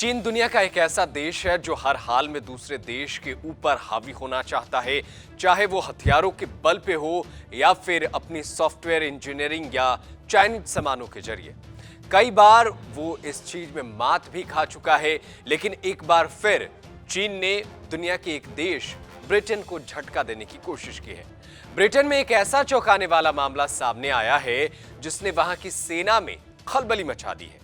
चीन दुनिया का एक ऐसा देश है जो हर हाल में दूसरे देश के ऊपर हावी होना चाहता है, चाहे वो हथियारों के बल पे हो या फिर अपनी सॉफ्टवेयर इंजीनियरिंग या चाइनीज सामानों के जरिए। कई बार वो इस चीज में मात भी खा चुका है, लेकिन एक बार फिर चीन ने दुनिया के एक देश ब्रिटेन को झटका देने की कोशिश की है। ब्रिटेन में एक ऐसा चौंकाने वाला मामला सामने आया है जिसने वहां की सेना में खलबली मचा दी है।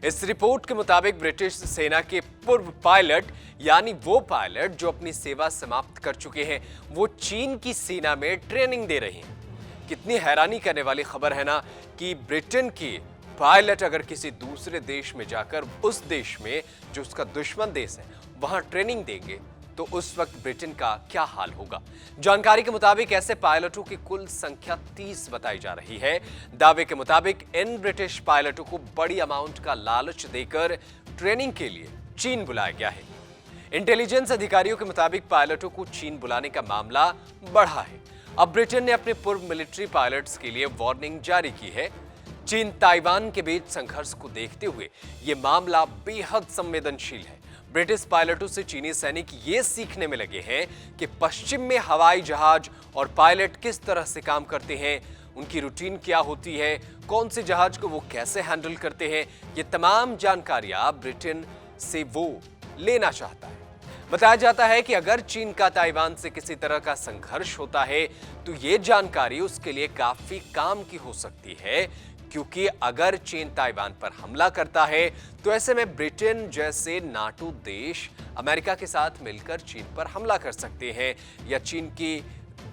इस रिपोर्ट के मुताबिक ब्रिटिश सेना के पूर्व पायलट, यानी वो पायलट जो अपनी सेवा समाप्त कर चुके हैं, वो चीन की सेना में ट्रेनिंग दे रहे हैं। कितनी हैरानी करने वाली खबर है ना कि ब्रिटेन के पायलट अगर किसी दूसरे देश में जाकर उस देश में जो उसका दुश्मन देश है वहां ट्रेनिंग देंगे तो उस वक्त ब्रिटेन का क्या हाल होगा। जानकारी के मुताबिक ऐसे पायलटों की कुल संख्या 30 बताई जा रही है। दावे के मुताबिक इन ब्रिटिश पायलटों को बड़ी अमाउंट का लालच देकर ट्रेनिंग के लिए चीन बुलाया गया है। इंटेलिजेंस अधिकारियों के मुताबिक पायलटों को चीन बुलाने का मामला बढ़ा है। अब ब्रिटेन ने अपने पूर्व मिलिट्री पायलट्स के लिए वार्निंग जारी की है। चीन ताइवान के बीच संघर्ष को देखते हुए यह मामला बेहद संवेदनशील है। ब्रिटिश पायलटों से चीनी सैनिक ये सीखने में लगे हैं कि पश्चिम में हवाई जहाज और पायलट किस तरह से काम करते हैं, उनकी रूटीन क्या होती है, कौन से जहाज को वो कैसे हैंडल करते हैं। ये तमाम जानकारियां ब्रिटेन से वो लेना चाहता है। बताया जाता है कि अगर चीन का ताइवान से किसी तरह का संघर्ष होता है तो ये जानकारी उसके लिए काफी काम की हो सकती है, क्योंकि अगर चीन ताइवान पर हमला करता है तो ऐसे में ब्रिटेन जैसे नाटो देश अमेरिका के साथ मिलकर चीन पर हमला कर सकते हैं या चीन की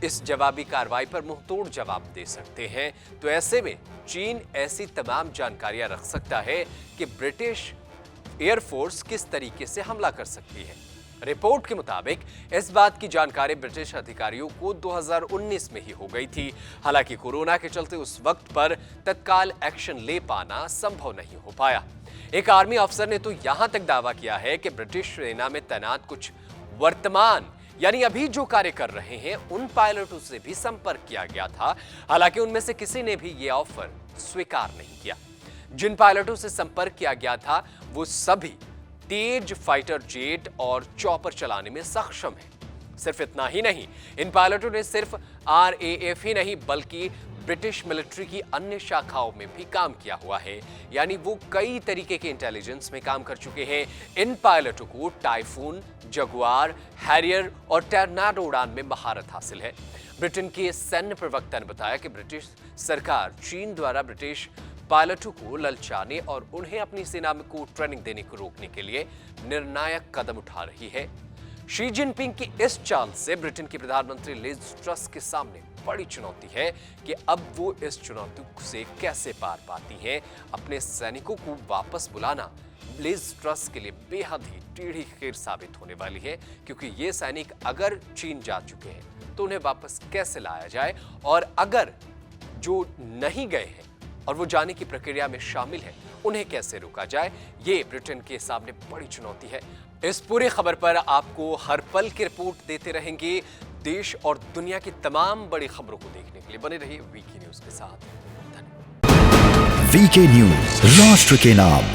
इस जवाबी कार्रवाई पर मुंहतोड़ जवाब दे सकते हैं। तो ऐसे में चीन ऐसी तमाम जानकारियां रख सकता है कि ब्रिटिश एयरफोर्स किस तरीके से हमला कर सकती है। रिपोर्ट के मुताबिक इस बात की जानकारी ब्रिटिश अधिकारियों को 2019 में ही हो गई थी। हालांकि कोरोना के चलते उस वक्त पर तत्काल एक्शन ले पाना संभव नहीं हो पाया। एक आर्मी अफसर ने तो यहां तक दावा किया है कि ब्रिटिश सेना में तैनात कुछ वर्तमान यानी अभी जो कार्य कर रहे हैं उन पायलटों से भी संपर्क किया गया था। हालांकि उनमें से किसी ने भी यह ऑफर स्वीकार नहीं किया। जिन पायलटों से संपर्क किया गया था वो सभी तेज फाइटर जेट और चॉपर चलाने में सक्षम है। सिर्फ इतना ही नहीं, इन पायलटों ने सिर्फ RAF ही नहीं बल्कि ब्रिटिश मिलिट्री की अन्य शाखाओं में भी काम किया हुआ है, यानी वो कई तरीके के इंटेलिजेंस में काम कर चुके हैं। इन पायलटों को टाइफून, जगुआर, हैरियर और टर्नाडो उड़ान में महारत हासिल है। ब्रिटेन के सैन्य प्रवक्ता ने बताया कि ब्रिटिश सरकार चीन द्वारा ब्रिटिश पायलटों को ललचाने और उन्हें अपनी सेना में को ट्रेनिंग देने को रोकने के लिए निर्णायक कदम उठा रही है। शी जिनपिंग की इस चाल से ब्रिटेन की प्रधानमंत्री लिज ट्रस के सामने बड़ी चुनौती है कि अब वो इस चुनौती से कैसे पार पाती हैं। अपने सैनिकों को वापस बुलाना लिज ट्रस के लिए बेहद ही टेढ़ी खीर साबित होने वाली है, क्योंकि ये सैनिक अगर चीन जा चुके हैं तो उन्हें वापस कैसे लाया जाए, और अगर जो नहीं गए हैं और वो जाने की प्रक्रिया में शामिल है उन्हें कैसे रोका जाए, ये ब्रिटेन के सामने बड़ी चुनौती है। इस पूरी खबर पर आपको हर पल की रिपोर्ट देते रहेंगे। देश और दुनिया की तमाम बड़ी खबरों को देखने के लिए बने रहिए वीके न्यूज के साथ। वीके न्यूज, राष्ट्र के नाम।